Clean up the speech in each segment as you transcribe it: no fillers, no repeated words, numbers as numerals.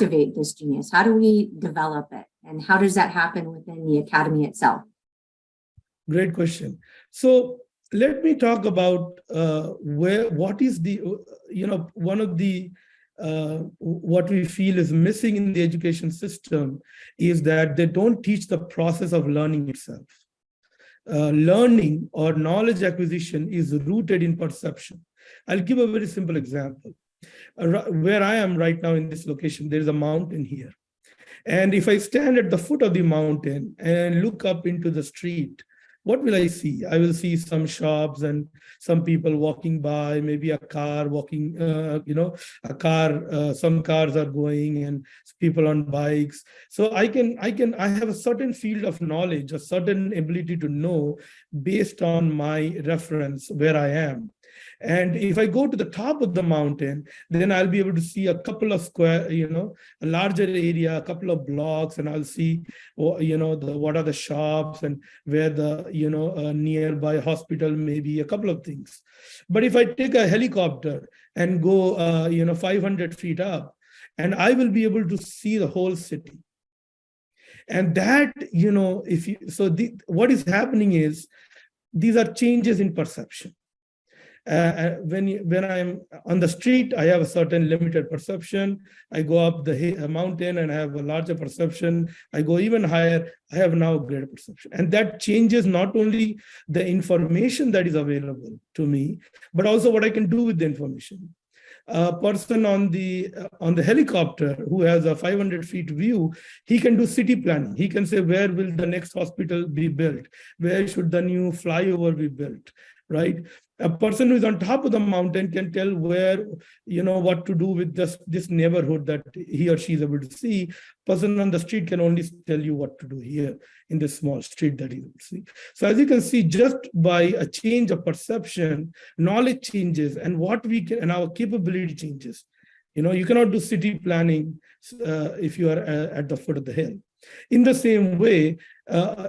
activate this genius? How do we develop it? And how does that happen within the academy itself? Great question. So let me talk about what is the, one of the, what we feel is missing in the education system is that they don't teach the process of learning itself. Learning or knowledge acquisition is rooted in perception. I'll give a very simple example. Where I am right now in this location, there is a mountain here. And if I stand at the foot of the mountain and look up into the street, what will I see? I will see some shops and some people walking by, maybe a car walking, some cars are going and people on bikes. So I have a certain field of knowledge, a certain ability to know based on my reference where I am. And if I go to the top of the mountain, then I'll be able to see a couple of square, a larger area, a couple of blocks, and I'll see, what are the shops and where the, nearby hospital, maybe a couple of things. But if I take a helicopter and go, 500 feet up, and I will be able to see the whole city. And that, what is happening is these are changes in perception. When I'm on the street, I have a certain limited perception. I go up the mountain and I have a larger perception. I go even higher, I have now greater perception. And that changes not only the information that is available to me, but also what I can do with the information. A person on the helicopter who has a 500 feet view, he can do city planning. He can say, where will the next hospital be built? Where should the new flyover be built, right? A person who is on top of the mountain can tell where, what to do with this neighborhood that he or she is able to see. Person on the street can only tell you what to do here in this small street that he will see. So as you can see, just by a change of perception, knowledge changes and and our capability changes. You cannot do city planning if you are at the foot of the hill. In the same way,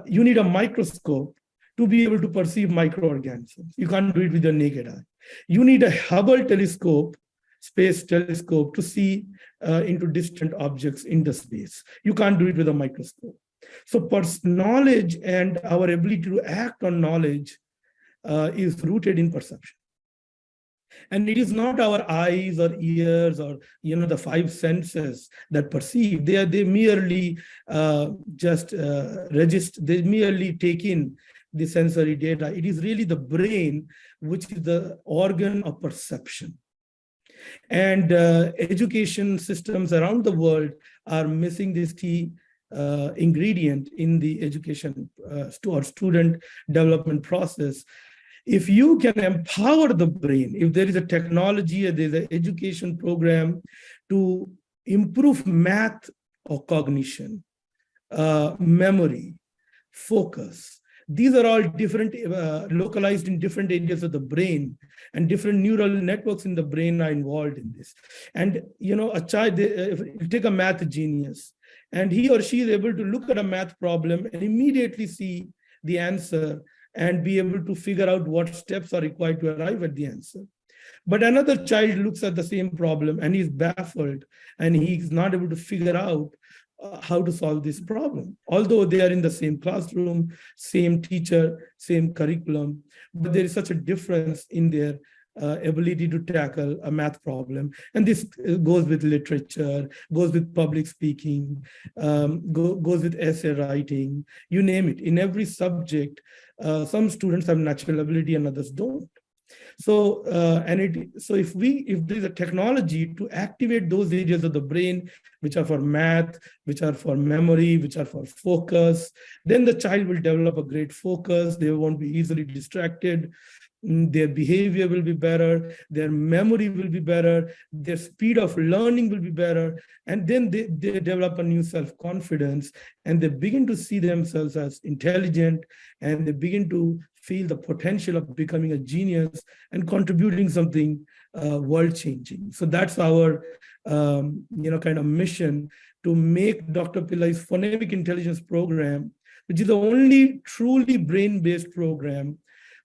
you need a microscope to be able to perceive microorganisms. You can't do it with your naked eye. You need a Hubble telescope, space telescope, to see into distant objects in the space. You can't do it with a microscope. So knowledge and our ability to act on knowledge is rooted in perception. And it is not our eyes or ears or the five senses that perceive. They merely register. They merely take in the sensory data. It is really the brain which is the organ of perception. And education systems around the world are missing this key ingredient in the education or student development process. If you can empower the brain, if there is a technology, there's an education program to improve math or cognition, memory, focus, these are all different, localized in different areas of the brain, and different neural networks in the brain are involved in this. And, a child, if you take a math genius, and he or she is able to look at a math problem and immediately see the answer and be able to figure out what steps are required to arrive at the answer. But another child looks at the same problem and he's baffled and he's not able to figure out how to solve this problem, although they are in the same classroom, same teacher, same curriculum, but there is such a difference in their ability to tackle a math problem. And this goes with literature, goes with public speaking, goes with essay writing, you name it. In every subject, some students have natural ability and others don't. So, if there's a technology to activate those areas of the brain, which are for math, which are for memory, which are for focus, then the child will develop a great focus. They won't be easily distracted. Their behavior will be better. Their memory will be better. Their speed of learning will be better. And then they develop a new self-confidence and they begin to see themselves as intelligent, and they begin to feel the potential of becoming a genius and contributing something world-changing. So that's our kind of mission, to make Dr. Pillai's phonemic intelligence program, which is the only truly brain-based program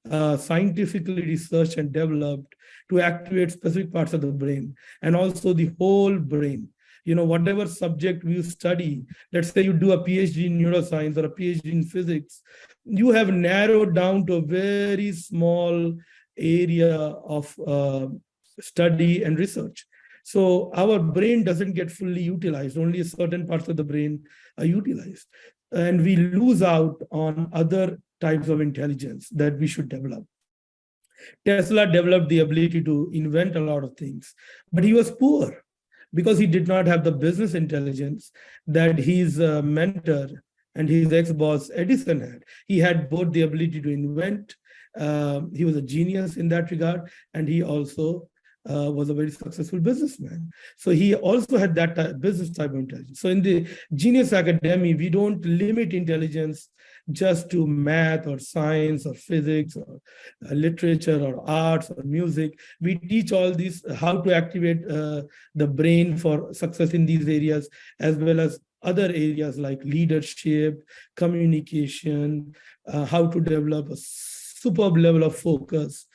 scientifically researched and developed to activate specific parts of the brain and also the whole brain. whatever subject you study, let's say you do a PhD in neuroscience or a PhD in physics, you have narrowed down to a very small area of study and research. So our brain doesn't get fully utilized. Only certain parts of the brain are utilized. And we lose out on other types of intelligence that we should develop. Tesla developed the ability to invent a lot of things, but he was poor because he did not have the business intelligence that his mentor and his ex-boss Edison had. He had both the ability to invent. He was a genius in that regard, and he also was a very successful businessman. So he also had that business type of intelligence. So in the Genius Academy, we don't limit intelligence just to math or science or physics or literature or arts or music. We teach all these, how to activate the brain for success in these areas, as well as other areas like leadership, communication, how to develop a superb level of focus,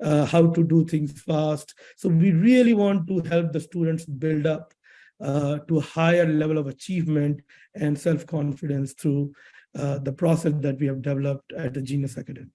how to do things fast. So we really want to help the students build up to a higher level of achievement and self-confidence through the process that we have developed at the Genius Academy.